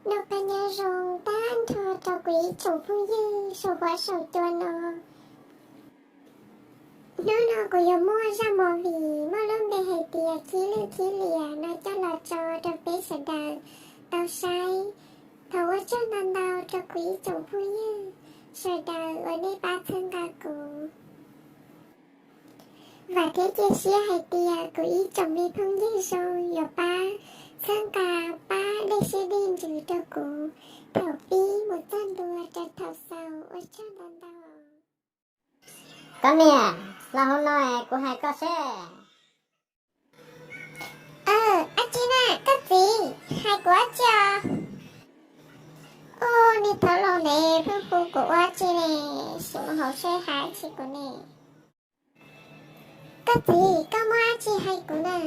Nô pa nhà rồng tan thờ trò quý chồng phu dư sầu quá sầu chua nó. Nó có yêu mua ra mò vì mua lông để hệ tìa khí lìa nó cho là cho trò bế sở đà tao sai. Thầu ở cho nàn đào trò quý chồng phu dư sở đà ở đây ba thân gà cụ. Và thế chia sẻ hệ tìa của ý chồng đi phong dư rồi ở ba thân gà ba đây sẽ đi trừ trò cụ. Thầu bí một thân đùa trò thầu sầu ở cho nàn đào. Con nè, là hôm nay của hai con xe. Chị nè, cái gì? Hai của cho. Nè thở lòng nè, phương phu của chị nè, sự mà hậu xe hai chị của nè. Cái gì? Có mua chị hay của nè.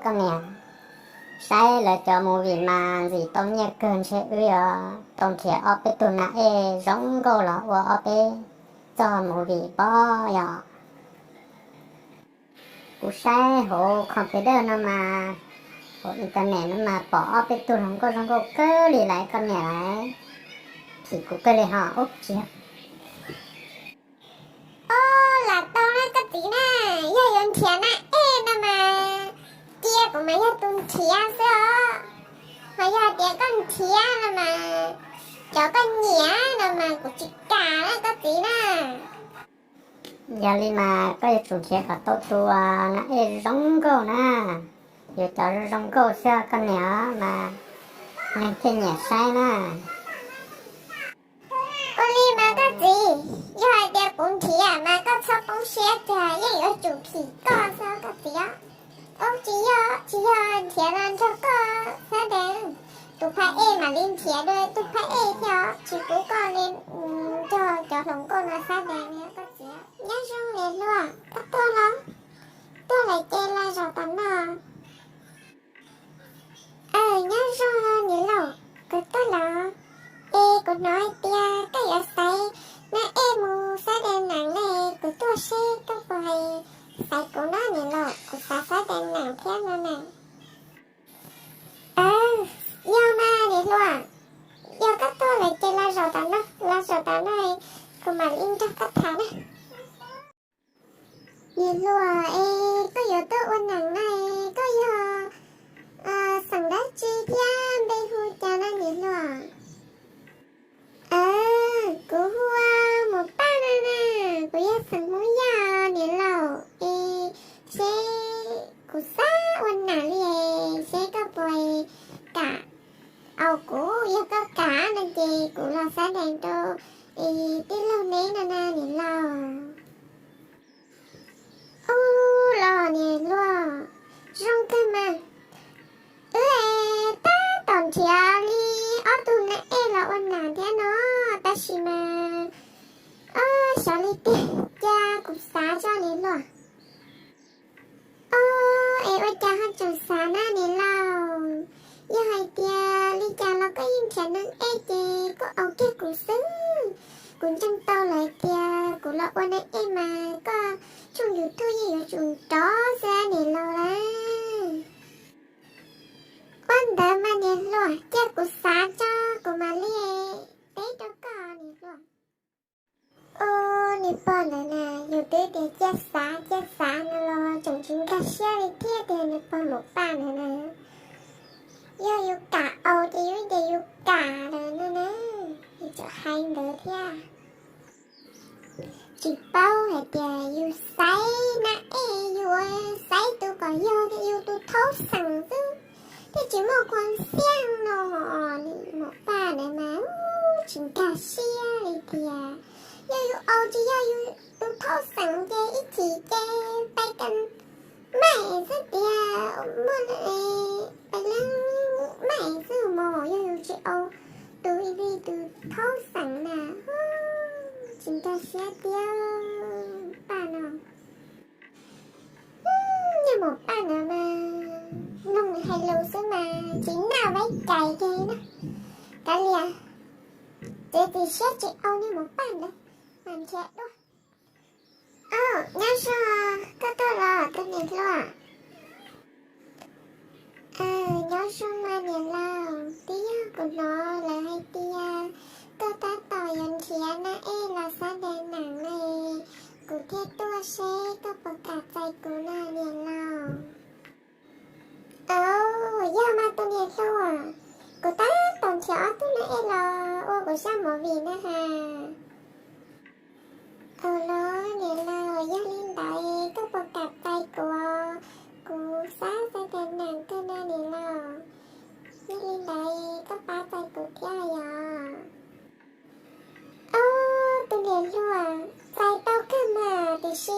Con nè, sai là cho một vị mà gì tông nhẹ cơn sẽ tông trẻ ở bên tuần nãy giống câu là ở bên cho một vị bó ya. Cú sai hộ không phải đâu nó mà hộ internet nó mà bỏ bên tuần không có cơ lì lại con nhà lại thì cũng cơ lì họ úp chứ. Là tao nói cái gì nè, giờ dùng tiền nè, nó mà kia của mày giờ tuần tiền sao? Mà giờ tiền con tiền mà cho con nhẹ mà của chị cả đó cái gì nè. Giờ li mà có chủ chế cả tốt tua nãy giống câu nè giờ cho giống câu xe con nhỏ mà nên cái nhà sai nè. Oli mà cái gì? Giờ đẹp cũng thì mà có sao cũng xe thì giờ ở chủ thì có sao cái gì á? Chị giờ thiệt là cho có sao đen. Tụi phải mà lên thiệt rồi tụi phải theo chị cũng có lên cho thằng con là sao đen cái gì á? Nhớ xong lên luôn, các tôi lắm. Tôi lại chơi là rồi tắm nào. Nhớ xong nhớ lâu, cái tôi là cô nói tia cái ở say na mu sa đen nặng này của tôi sẽ tôi phải say của nó nhỉ lo của sa đen nặng theo nó nè do mà nhỉ lo do các tôi lại chơi la rò tao này của mà in cho các thằng này nhỉ lo có giờ tôi ôn nặng này có giờ sẵn đã chi thia bây hu cha nó nhỉ lo của hoa một ba nè của gia sản mũi già nè lầu sẽ của xã quan nà liề sẽ có bồi cả của gia có cả nên chị của là xã đèn tô cái lâu nè nè lầu lò nè lò rong cơ mà ta toàn chia li ở tu nè là quan nà thế nó ta chỉ mà sao đi tê cha cũng xá cho nên rồi ơi cha hát cho xá na nên lâu giờ hai tia đi cha nó có im chả nâng chê có ông kia cũng xứng cũng trong tao lại tia cũng là quan em mà có chung dù thôi gì ở chung đó ra nên lâu là quan đỡ mà nên rồi cha cũng xá cho cũng mà liê tế đâu có nên rồi nè bọn này nè dù tế để chết xá nó lo chẳng chúng ta xe đi kia để nè bọn một bà này nè giờ dù cả thì dù để dù cả rồi nè thì cho hai đứa thia chỉ bao hay để dù say nè dù say tôi có vô thì dù tôi thấu sẵn chứ thế chỉ một con xem nó một bà này mà chính cả xe đi thia chị tôi thấu sẵn cho ít chị cho tay cầm mày rất đẹp mà lại mày rất mò chị tôi đi tôi thấu sẵn nè chúng ta sẽ tiêu bà nào như một bà nào mà nông hay lâu xứ mà chỉ nào váy cày kia đó cả lìa thì sẽ chị như một bà đó làm chết đó nhớ sao có tôi là tôi nhìn lo nhớ sao mà nhìn lo của nó là hay tia cơ ta tỏ yon chia na là sa đen nặng này cụ thiết tua xe có bậc cảใจcủa nó liền lòng giờ mà tôi liền lâu cụ ta tòn chó tôi nãy là ô của sao mà vì nữa ha nó liền lâu giờ lên đại có bậc cảใจcủa cụ sa đen nặng cơ nó liền lâu giờ lên đại có baใจcủa kia tôi liền luônใจtao cơ mà thì si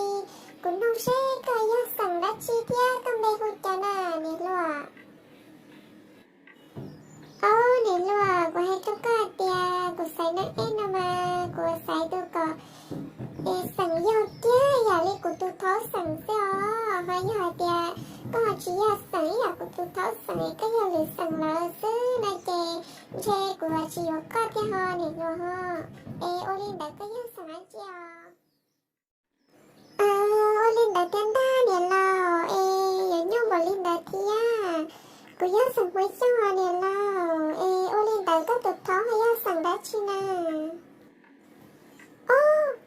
cũng không sẽ có yêu sẵn đã chi tiết trong đây hụt cho nà nè luôn nè luôn của hai chú có tia của xài nó em nào mà của xài tôi có sẵn yêu kia giờ lấy của tôi thó sẵn xeo hai giờ tia có họ chỉ yêu sẵn giờ của tôi thó sẵn cái giờ lấy sẵn là xứ này chê của họ chỉ yêu có tia ho nè luôn ho ô lên đã có yêu sẵn á chìa Linda tên ta nè lao giờ nhau bảo Linda thia cô giáo sẵn mấy cho nè lao Linda có tụt thó hay giáo sẵn đã chi nè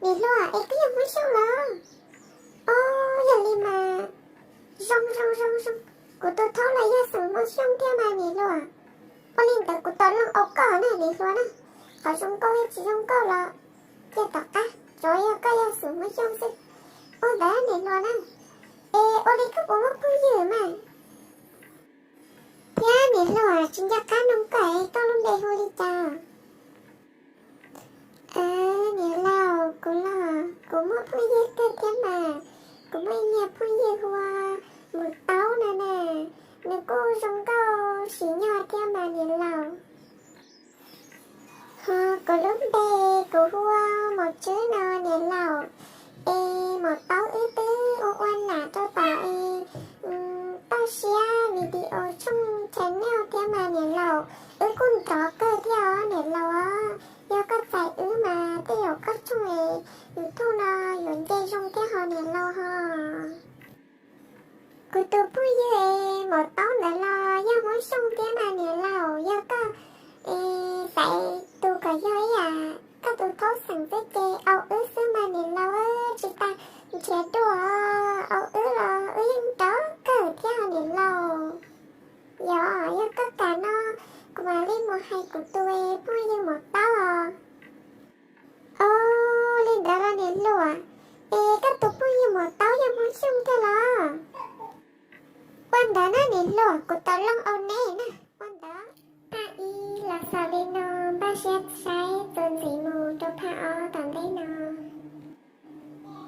nè lao cái gì mấy sao lao giờ đi mà rong cô tụt thó là giáo sẵn mấy xong theo mà nè lao Linda cô tụt lòng ốc cỏ nè nè lao nè có xong câu hay chỉ xong câu là kia tọt rồi có giáo sẵn mấy xong xích đã nè lo nè đi có bộ mất gì mà ya nè lo chính ra cá nông cày tao luôn đây hôi đi cha nè lo cũng mất gì cơ thế mà cũng mấy nhà phơi gì hoa một táo nè nè cô giống câu xí nhỏ thế mà nè lo có lúc đây cô hoa một chữ nào nè lo một táo ế tứ ô oan là cho tao tao xia video trong channel theo mà nè lầu con chó cơ theo nè lầu do các giải mà theo các trong này thu nó yon dây trong theo họ nè lầu ha cô tôi vui với một táo nè lầu do mỗi xong theo mà nè lầu do các giải tôi cả giới các tôi thấu sẵn với chê xứ mà nè lầu chị ta trẻ đùa là yên đó cỡ theo nè lầu giờ tất cả nó mà lên một hai của tôi vui như một tao lên đó là nè lùa các tôi vui như một tao như muốn xong theo là quan đó nó nè lùa của tao long ôn nè nè quan đó là sao đây nó ba xét sai tuần gì mù cho phá tầm đây nó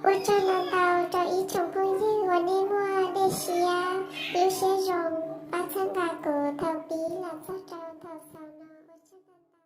ôi cho nên tao cho ý chồng vui như hoa nê hoa đê xìa yêu xe rồng ba chân gà của thảo bí là sao trao thảo sao nó ôi cho nên tao